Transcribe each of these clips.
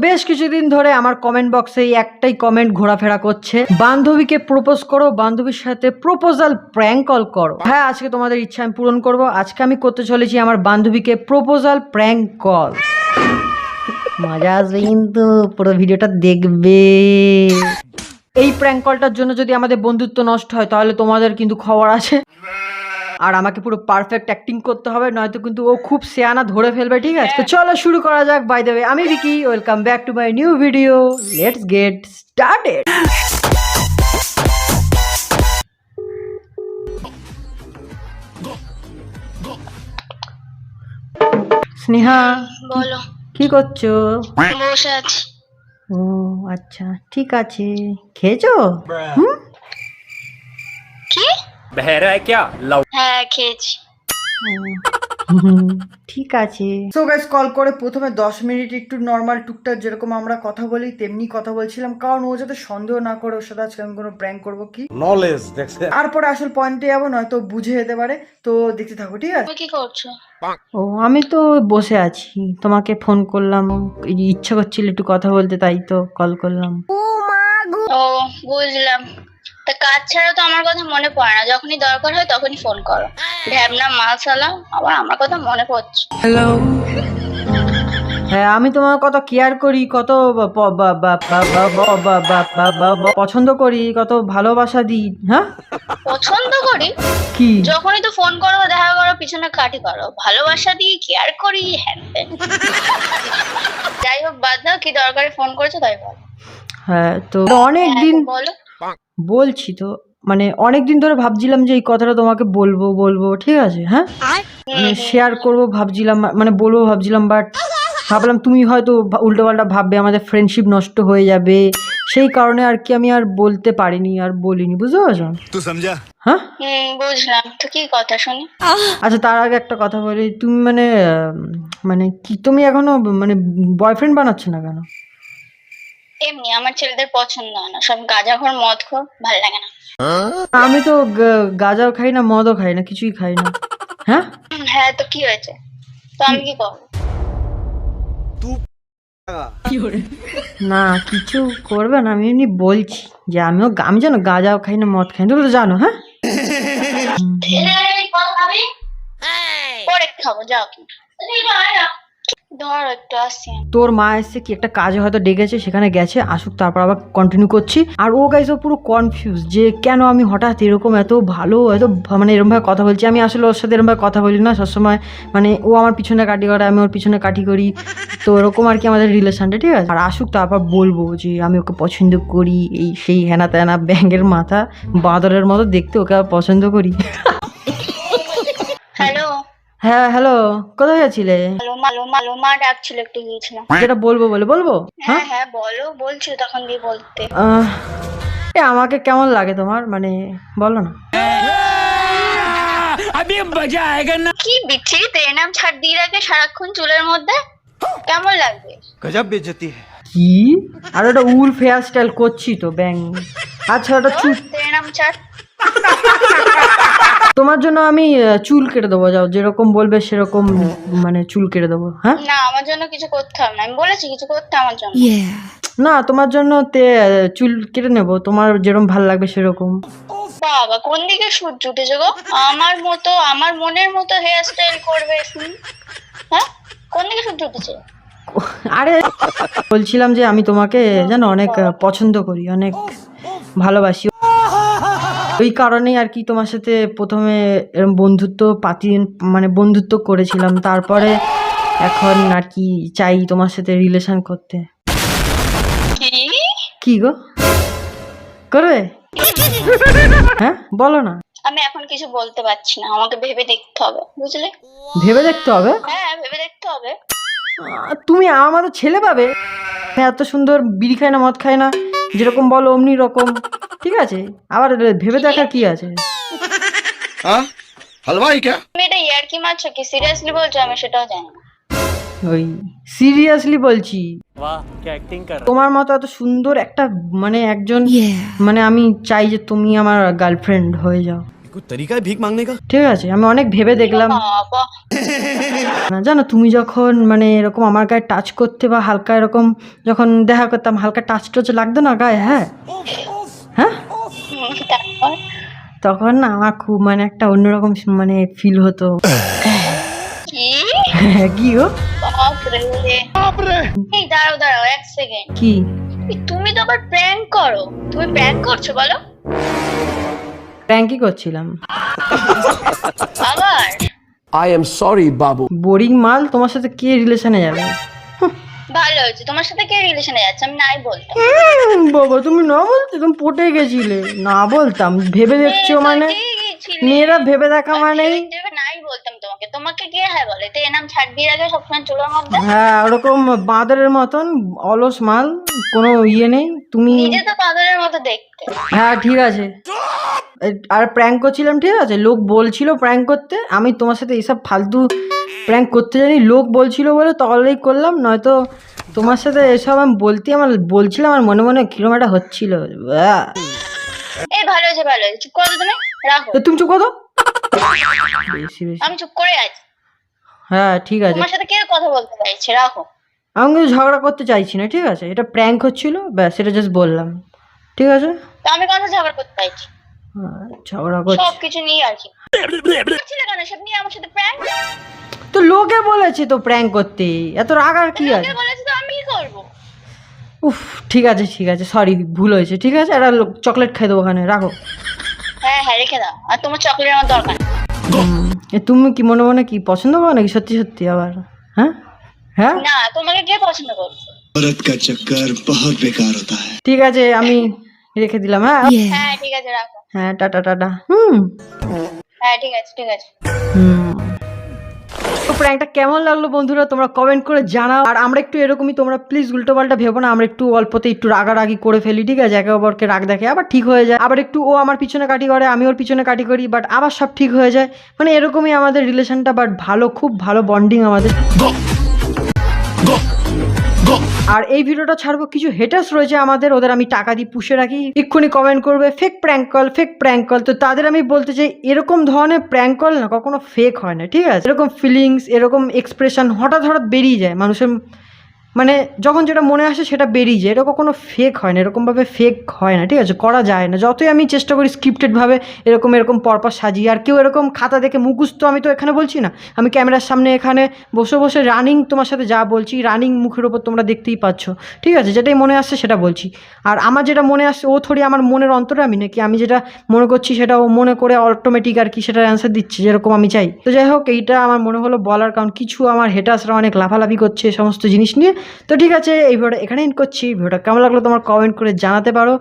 বেশ কিছুদিন ধরে আমার কমেন্ট বক্সে একটাই কমেন্ট ঘোরাফেরা করছে, বান্ধবীকে প্রপোজ করো, বান্ধবীর সাথে প্রপোজাল প্র্যাঙ্ক কল করো। হ্যাঁ, আজকে তোমাদের ইচ্ছা আমি পূরণ করব। আজকে আমি করতে চলেছি আমার বান্ধবীকে প্রপোজাল প্র্যাঙ্ক কল। মজা আসবে কিন্তু, পুরো ভিডিওটা দেখবে। এই প্র্যাঙ্ক কলটার জন্য যদি আমাদের বন্ধুত্ব নষ্ট হয় তাহলে তোমাদের কিন্তু খবর আছে। আর আমাকে পুরো পারফেক্ট অ্যাক্টিং করতে হবে, নয়তো কিন্তু ও খুব সেয়ানা ধরে ফেলবে, ঠিক আছে? তো চলো শুরু করা যাক। বাই দ্য ওয়ে, আমি Vicky, welcome back to my new video. Let's get started. Sneha, বলো। কি করছো? বসে আছি। ও আচ্ছা, ঠিক আছে। খেয়েছো? হুম, কি? बहरा है क्या लव হ্যাঁ খেয়েছি। ঠিক আছে। সো গাইস, কল করে প্রথমে 10 মিনিট একটু নর্মাল টুকটাক যেরকম আমরা কথা বলি তেমনি কথা বলছিলাম, কারণ ও যাতে সন্দেহ না করে ওর সাথে আজকে আমি কোনো প্র্যাঙ্ক করবো কি নলেজ দেখছে। তারপরে আসল পয়েন্টে যাবো, নয়তো বুঝে যেতে পারে। তো দেখতে থাকো, ঠিক আছে? তুমি কি করছো? ও আমি তো বসে আছি, তোমাকে ফোন করলাম, ইচ্ছা করছিল একটু কথা বলতে, তাই তো কল করলাম। ও বুঝলাম। তা কাজ ছাড়া তো আমার কথা মনে পড়ে না, যখনই দরকার হয় তখনই ফোন করো। ঢ্যাবনা মালসালা, আবার আমার কথা মনে পড়ছে। হ্যাঁ, আমি তোমার কত কেয়ার করি, কত পছন্দ করি, কত ভালোবাসা দিই। হ্যাঁ, পছন্দ করি? কি যখনই তো ফোন করো, দেখা করো, পিছনে কাটি করো, ভালোবাসা দিই, কেয়ার করি, হ্যান ত্যান। যাই হোক, বাদ দাও, কি দরকারে ফোন করেছো তাই বলো। হ্যাঁ, তো অনেক দিন বলো। বলছি তো, মানে অনেক দিন ধরে ভাবছিলাম যে এই কথাটা তোমাকে বলবো বলবো, ঠিক আছে? হ্যাঁ, মানে শেয়ার করবো ভাবছিলাম, মানে বলবো ভাবছিলাম, বাট ভাবলাম তুমি হয়তো উল্টো পাল্টা ভাববে, আমাদের ফ্রেন্ডশিপ নষ্ট হয়ে যাবে, সেই কারণে আর কি আমি আর বলতে পারিনি, আর বলিনি, বুঝতে পারছো? তুই সমঝা? হ্যাঁ, বুঝলাম। তো কি কথা শুনি? আচ্ছা, তার আগে একটা কথা বলি, তুমি মানে কি তুমি এখনো মানে বয়ফ্রেন্ড বানাচ্ছ না কেন? এমনি আমার ছেলেদের পছন্দ হয় না, সব গাঁজাখোর মদখোর, ভালো লাগে না। আমি তো গাঁজাও খাই না, মদও খাই না, কিছুই খাই না। হ্যাঁ, হ্যাঁ, তো কি হয়েছে? তো আমি কি করবো? না কিছু করবে না, আমি এমনি বলছি যে আমি জানো গাঁজাও খাই না, মদ খাই না, তুমি তো জানো। হ্যাঁ, পরে খাবো, যাও কি। ধর একটু আসছি। তোর মা এসে কি একটা কাজে হয়তো ডেকেছে, সেখানে গেছে, আসুক, তারপর আবার কন্টিনিউ করছি। আর ও গাইস ও পুরো কনফিউজ যে কেন আমি হঠাৎ এরকম এত ভালো, এত মানে এরকমভাবে কথা বলছি। আমি আসলে ওর সাথে এরকমভাবে কথা বলি না সবসময়, মানে ও আমার পিছনে কাটি করে, আমি ওর পিছনে কাটি করি, তো এরকম আর কি আমাদের রিলেশনটা, ঠিক আছে? আর আসুক, তারপর বলবো যে আমি ওকে পছন্দ করি, এই সেই হেনা তেনা, ব্যাঙের মাথা, বাঁদরের মতো দেখতে, ওকে আবার পছন্দ করি। হ্যালো। হ্যাঁ, হ্যালো, কোথায় গেছিলে? মা ডাকছিল, একটু গিয়েছিলাম। যেটা বলবো বলবো। হ্যাঁ হ্যাঁ বলো, বলছিল তখন দিয়ে বলতে। আমাকে কেমন লাগে তোমার, মানে বলো না। अभी मजा आएगा ना কি বিচ্ছিরি তেরে নাম ছাড় দিয়ে রাখে সারাক্ষণ চুলের মধ্যে, কেমন লাগবে? গজব বেজতি है। কি? আর ওটা উলফ হেয়ার স্টাইল করছি তো, ব্যাং। আচ্ছা, ওটা চুল, তেরে নাম ছাড়। তোমার জন্য আমি চুল কেটে দেবো, যাও, যেরকম বলবে সেরকম মানে চুল কেটে দেবো। হ্যাঁ, না, আমার জন্য কিছু করতে হবে না, আমি বলেছি কিছু করতে আমার জন্য। না তোমার জন্য চুল কেটে নেবো, তোমার যেরকম ভাল লাগবে সেরকম। বাবা, কোন দিকে সূর্য উঠেছে গো? আমার মতো, আমার মনের মতো হেয়ার স্টাইল করবে শুনি। হ্যাঁ, কোন দিকে সূর্য উঠেছে? আরে বলছিলাম যে আমি তোমাকে জানো অনেক পছন্দ করি, অনেক ভালোবাসি, ওই কারণেই আর কি তোমার সাথে প্রথমে এরকম বন্ধুত্ব করেছিলাম, তারপরে এখন আর কি চাই তোমার সাথে রিলেশন করতে। কি? কি গো, করবে? হ্যাঁ, বলো না। আমি এখন কিছু বলতে পারছি না, আমাকে ভেবে দেখতে হবে, বুঝলে? ভেবে দেখতে হবে? হ্যাঁ, ভেবে দেখতে হবে। তুমি আমার মতো ছেলে পাবে? এত সুন্দর, বিড়ি খায় না, মদ খায় না, যেরকম বলো অমনি রকম, ঠিক আছে? আবার ভেবে দেখার কি আছে? हाँ हलवाई क्या? তুমি এটা ইয়ার্কি মারছো কি সিরিয়াসলি বলছো, আমি সেটাও জানি না। ওই সিরিয়াসলি বলছি, वाह क्या एक्टिंग कर रहा তোমার মতো এত সুন্দর একটা, মানে একজন, মানে আমি চাই যে তুমি আমার গার্লফ্রেন্ড হয়ে যাও। कोई तरीका है भीख मांगने का? ঠিক আছে, আমি অনেক ভেবে দেখলাম। বাবা, না জানো, তুমি যখন মানে এরকম আমার গায়ে টাচ করতে বা হালকা এরকম যখন দেখা করতাম, হালকা টাচ টাচ লাগতো না গায়ে, হ্যাঁ হ্যাঁ, তারপর তখন না আমার খুব মানে একটা অন্যরকম মানে ফিল হতো। কি? কি গো? বাপরে, এই দাঁড়াও দাঁড়াও এক সেকেন্ড, কি? তুমি তো আবার প্র্যাঙ্ক করো, তুমি প্র্যাঙ্ক করছো বলো প্র্যাঙ্কই করছিলাম। আবার I am sorry, Babu. Boring মাল, তোমার সাথে কে রিলেশনে যাবে? ভালো হয়েছে, তোমার সাথে কে রিলেশনে যাচ্ছে আমি নাই বলতাম। বাবা তুমি না বলতে, তুমি পটে গেছিলে, না বলতাম, ভেবে দেখছো মানে, কে গেছিলে? মেয়েরা ভেবে দেখা মানেই, ভেবে নাই বলতাম তোমাকে, তোমাকে কে হ্যাঁ বলে? তো এ নাম ছাড় দিয়ে আগে সবসময় চুলোর মধ্যে হ্যাঁ ওরকম বাঁদরের মতন অলস মাল, কোনো ইয়ে নেই তুমি। নিজে তো পাগলের মতো দেখতে। হ্যাঁ ঠিক আছে, আর প্র্যাঙ্ক করছিলাম, ঠিক আছে, লোক বলছিল প্র্যাঙ্ক করতে, আমি তোমার সাথে এইসব ফালতু প্র্যাঙ্ক করতে জানি, লোক বলছিল বলে তাহলেই করলাম, নয়তো তোমার সাথে এসব আমি বলছিলাম, আমার মনে মনে কিরম একটা হচ্ছিল। এই ভালো হয়েছে ভালো হয়েছে, চুপ করো তুমি, রাখো। তো তুমি চুপ করো। বেশি বেশি, আমি চুপ করে আছি, হ্যাঁ ঠিক আছে, তোমার সাথে কে কথা বলতে চাইছে, রাখো। আমি কিন্তু ঝগড়া করতে চাইছি না, ঠিক আছে, এটা প্র্যাঙ্ক হচ্ছিল, ব্যাস এটা জাস্ট বললাম, ঠিক আছে। তো আমি কথা ঝগড়া করতে চাইছি হ্যাঁ, ঝগড়া করছি সবকিছু নিয়ে আর কি ছিল কেন, সব নিয়ে আমার সাথে প্র্যাঙ্ক তো লোকে বলেছে তো প্র্যাঙ্ক করতে, এত রাগ আর কি আছে? বলেছে তো আমি কি করবো? উফ ঠিক আছে সরি, ভুল হয়েছে, ঠিক আছে, একটা চকলেট খেয়ে দেবো ওখানে, রাখো। হ্যাঁ হ্যাঁ রেখে দাও, আর তোমার চকলেট আমার দরকার নেই। তুমি কি মনে মনে কি পছন্দ করো নাকি সত্যি সত্যি আবার? হ্যাঁ হ্যাঁ না, তোমাকে কে পছন্দ করছে? औरत का चक्कर बहुत बेकार होता है। ঠিক আছে, আমি রেখে দিলাম। হ্যাঁ হ্যাঁ ঠিক আছে রাখো। হ্যাঁ, টাটা টাটা। হ্যাঁ ঠিক আছে ঠিক আছে। তো প্র্যাঙ্কটা কেমন লাগলো বন্ধুরা, তোমরা কমেন্ট করে জানাও। আর আমরা একটু এরকমই, তোমরা প্লিজ উল্টোপাল্টা ভেবো না, আমরা একটু অল্পতে একটু রাগারাগি করে ফেলি, ঠিক আছে, একে অপরকে রাগ দেখে আবার ঠিক হয়ে যায়, আবার একটু ও আমার পিছনে কাটি করে, আমি ওর পিছনে কাটি করি, বাট আবার সব ঠিক হয়ে যায়, মানে এরকমই আমাদের রিলেশনটা, বাট ভালো, খুব ভালো বন্ডিং আমাদের। আর এই ভিডিওটা ছাড়বো, কিছু হেটার্স রয়েছে আমাদের, ওদের আমি টাকা দিয়ে পুষে রাখি, এক্ষুনি কমেন্ট করবে ফেক প্র্যাঙ্ক কল, তো তাদের আমি বলতে চাই এরকম ধরনের প্র্যাঙ্ক কল না কখনো ফেক হয় না, ঠিক আছে, এরকম ফিলিংস, এরকম এক্সপ্রেশন হঠাৎ বেরিয়ে যায় মানুষের, মানে যখন যেটা মনে আসে সেটা বেরিয়ে যায়, এটা কখনো ফেক হয় না, এরকমভাবে ফেক হয় না, ঠিক আছে, করা যায় না, যতই আমি চেষ্টা করি স্ক্রিপ্টেডভাবে এরকম পরপর সাজিয়ে। আর কেউ এরকম খাতা দেখে মুখস্থ আমি তো এখানে বলছি না, আমি ক্যামেরার সামনে এখানে বসে রানিং তোমার সাথে যা বলছি, রানিং মুখের ওপর তোমরা দেখতেই পাচ্ছ, ঠিক আছে, যেটাই মনে আসছে সেটা বলছি। আর আমার যেটা মনে আসছে, ও থোড়ি আমার মনের অন্তরে আমি নাকি, আমি যেটা মনে করছি সেটা ও মনে করে অটোমেটিক আর কি সেটার অ্যান্সার দিচ্ছে যেরকম আমি চাই। তো যাই হোক, এইটা আমার মনে হলো বলার, কারণ কিছু আমার হেটার্সরা অনেক লাফালাফি করছে এই সমস্ত জিনিস নিয়ে। তো ঠিক আছে, এই ভিডিওটা এখানে এন্ড করছি। ভিডিওটা কেমন লাগলো তোমার কমেন্ট করে জানাতে পারো।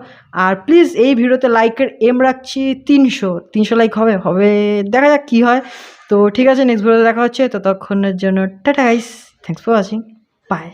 আর প্লিজ এই ভিডিওতে লাইকের এম রাখছি 300 লাইক হবে, দেখা যাক কী হয়। তো ঠিক আছে, নেক্সট ভিডিওতে দেখা হচ্ছে, ততক্ষণের জন্য tata guys, thanks for watching, by.